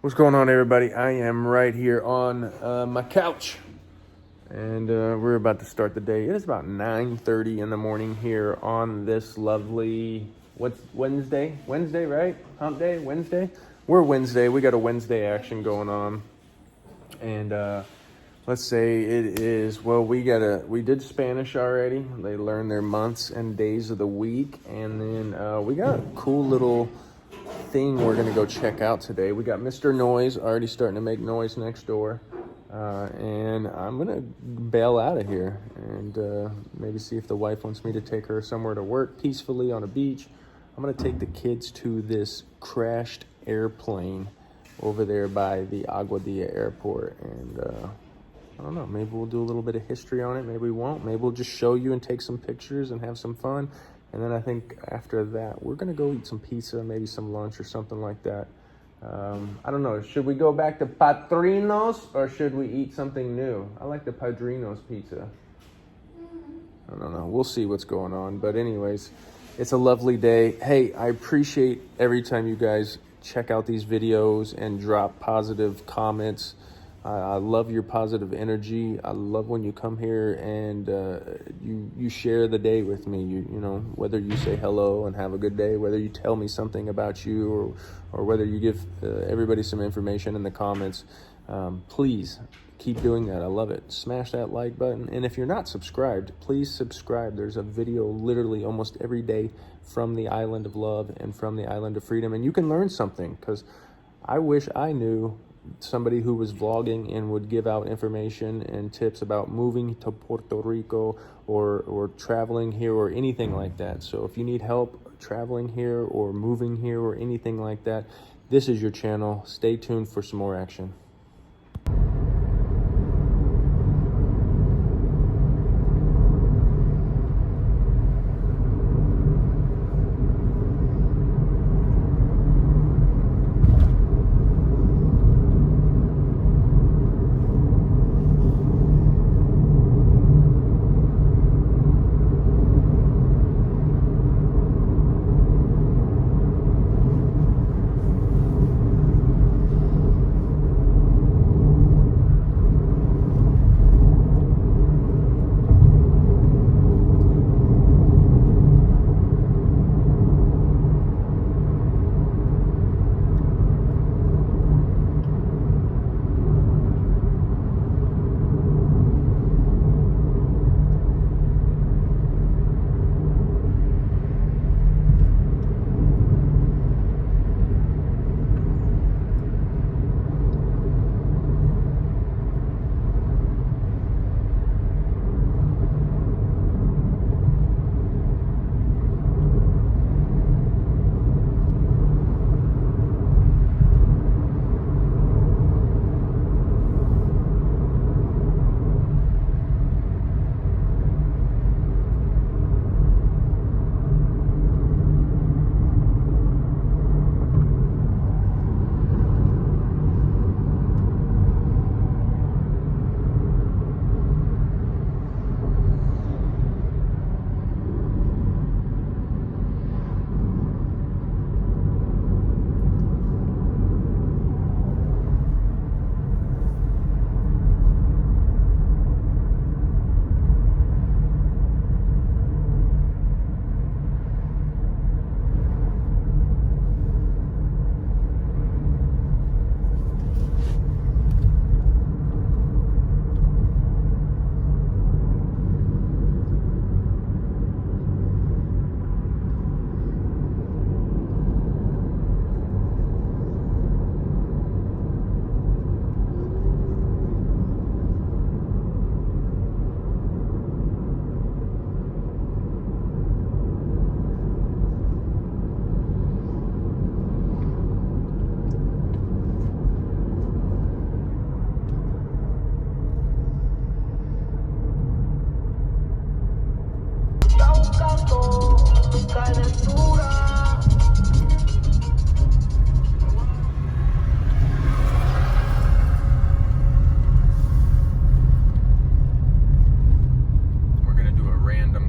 What's going on, everybody? I am right here on my couch, and we're about to start the day. It is about 9:30 in the morning here on this lovely, what's Wednesday? Wednesday, right? Hump day? Wednesday? We're Wednesday. We got a Wednesday action going on. And let's say it is, well, we did Spanish already. They learned their months and days of the week. And then we got a cool little thing we're gonna go check out today. We got Mr. Noise already starting to make noise next door, and I'm gonna bail out of here and maybe see if the wife wants me to take her somewhere to work peacefully on a beach. I'm gonna take the kids to this crashed airplane over there by the Aguadilla airport, and I don't know, maybe we'll do a little bit of history on it, maybe we won't, maybe we'll just show you and take some pictures and have some fun. And then I think after that, we're going to go eat some pizza, maybe some lunch or something like that. I don't know. Should we go back to Padrinos or should we eat something new? I like the Padrinos pizza. I don't know. We'll see what's going on. But anyways, it's a lovely day. Hey, I appreciate every time you guys check out these videos and drop positive comments. I love your positive energy. I love when you come here and you share the day with me. You know, whether you say hello and have a good day, whether you tell me something about you, or whether you give everybody some information in the comments. Please keep doing that. I love it. Smash that like button. And if you're not subscribed, please subscribe. There's a video literally almost every day from the Island of Love and from the Island of Freedom. And you can learn something, because I wish I knew somebody who was vlogging and would give out information and tips about moving to Puerto Rico or traveling here or anything like that. So if you need help traveling here or moving here or anything like that, this is your channel. Stay tuned for some more action.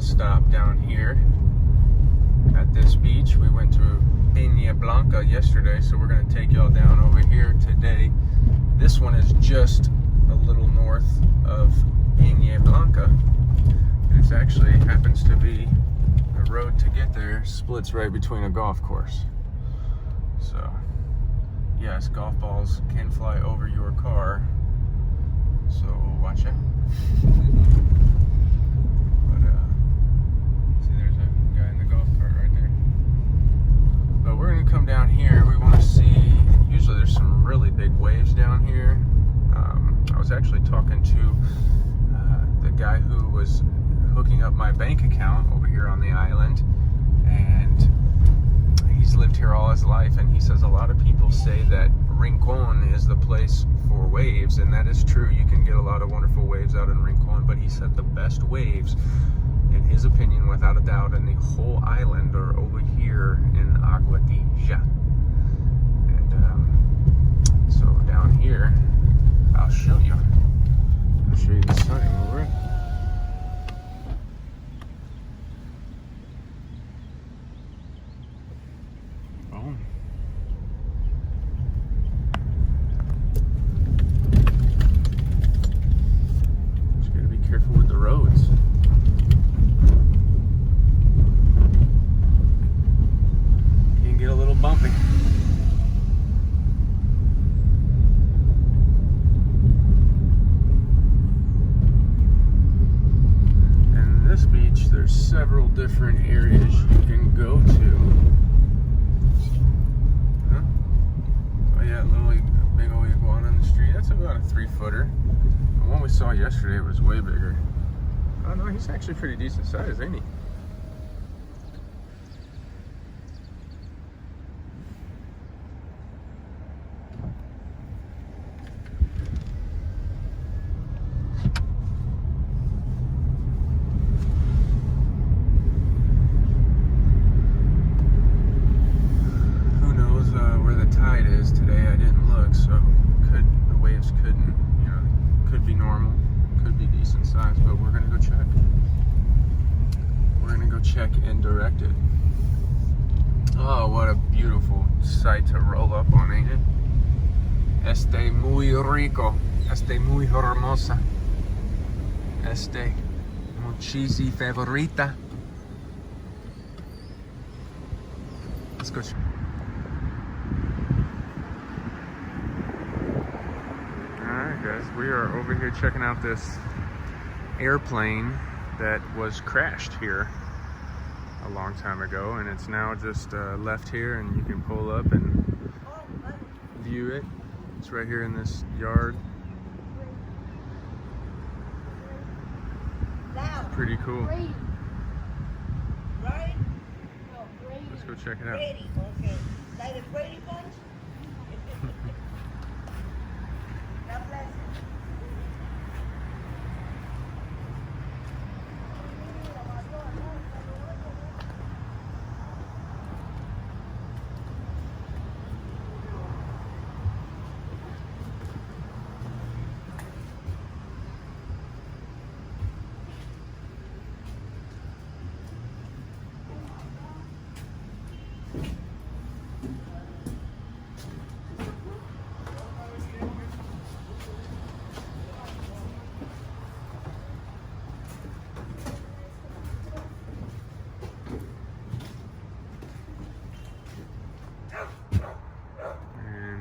stop down here at this beach. We went to Peña Blanca yesterday, so we're going to take y'all down over here today. This one is just a little north of Peña Blanca. It actually happens to be the road to get there splits right between a golf course. So, yes, golf balls can fly over your car. So watch out. But see, there's a guy in the golf cart right there. But we're gonna come down here. We want to see. Usually, there's some really big waves down here. I was actually talking to the guy who was hooking up my bank account over here on the island, and he's lived here all his life, and he says a lot of people say that Rincon is the place for waves, and that is true. You can get a lot of wonderful waves out in Rincon, but he said the best waves, in his opinion, without a doubt, in the whole island are over here in Aguadilla. And so down here, I'll show you. I'll show you the sign over it. Boom. Just gotta be careful with the roads. Can get a little bumpy. Beach, there's several different areas you can go to. Huh? Oh yeah, little big old iguana in the street. That's about a 3-footer. The one we saw yesterday was way bigger. Oh no, he's actually pretty decent size, ain't he? Today I didn't look, so the waves couldn't, could be normal, could be decent size, but we're gonna go check. We're gonna go check and direct it. Oh, what a beautiful sight to roll up on, ain't it? Este muy rico, este muy hermosa, este muchisi favorita. Let's go check. Guys, we are over here checking out this airplane that was crashed here a long time ago, and it's now just left here, and you can pull up and view it. It's right here in this yard. Pretty cool. Let's go check it out.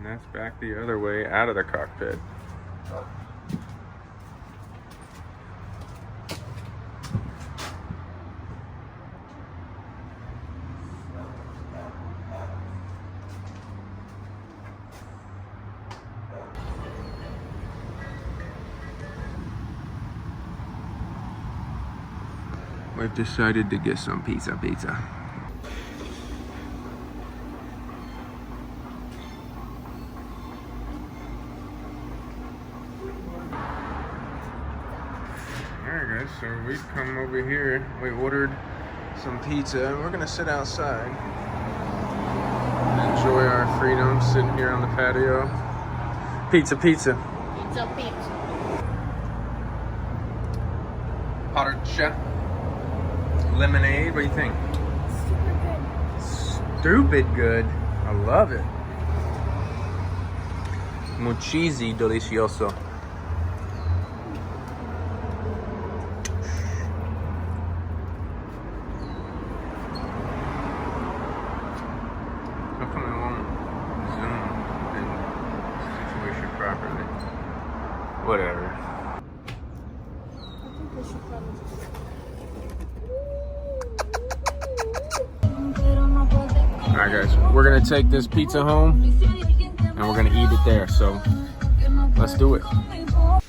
That's back the other way out of the cockpit. We've decided to get some pizza. Alright guys, so we've come over here, we ordered some pizza, and we're gonna sit outside and enjoy our freedom sitting here on the patio. Pizza. Parcha. Lemonade, what do you think? Super good. stupid good. I love it. Muchisi delicioso. How come it won't zoom in situation properly? Whatever. Alright guys, we're gonna take this pizza home and we're gonna eat it there, so let's do it. It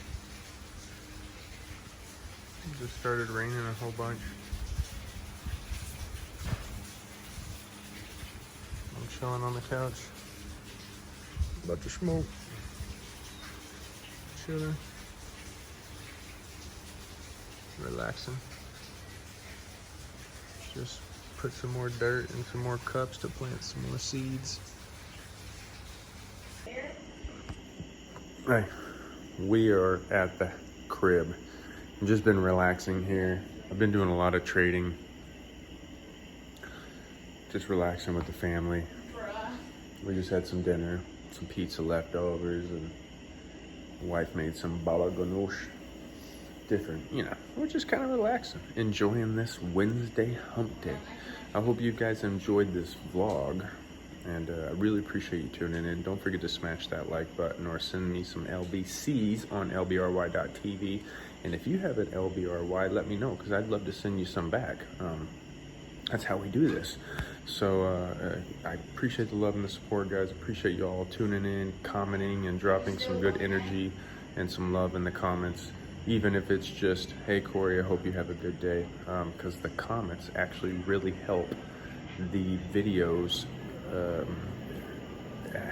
just started raining a whole bunch. I'm chilling on the couch, about to smoke, chilling, relaxing. Just put some more dirt and some more cups to plant some more seeds. Right, we are at the crib. I've just been relaxing here. I've been doing a lot of trading. Just relaxing with the family. We just had some dinner, some pizza leftovers, and the wife made some baba ganoush. Different, you know, we're just kind of relaxing, enjoying this Wednesday hump day. I hope you guys enjoyed this vlog, and I really appreciate you tuning in. Don't forget to smash that like button or send me some LBCs on lbry.tv. And if you have an LBRY, let me know, because I'd love to send you some back. That's how we do this. So I appreciate the love and the support, guys. Appreciate you all tuning in, commenting, and dropping some good energy and some love in the comments. Even if it's just, hey Corey, I hope you have a good day, because the comments actually really help the videos,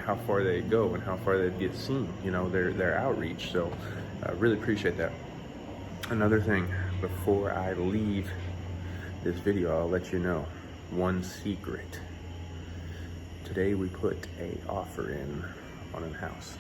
how far they go and how far they get seen, you know, their outreach. So I really appreciate that. Another thing, before I leave this video, I'll let you know one secret. Today we put an offer in on a house.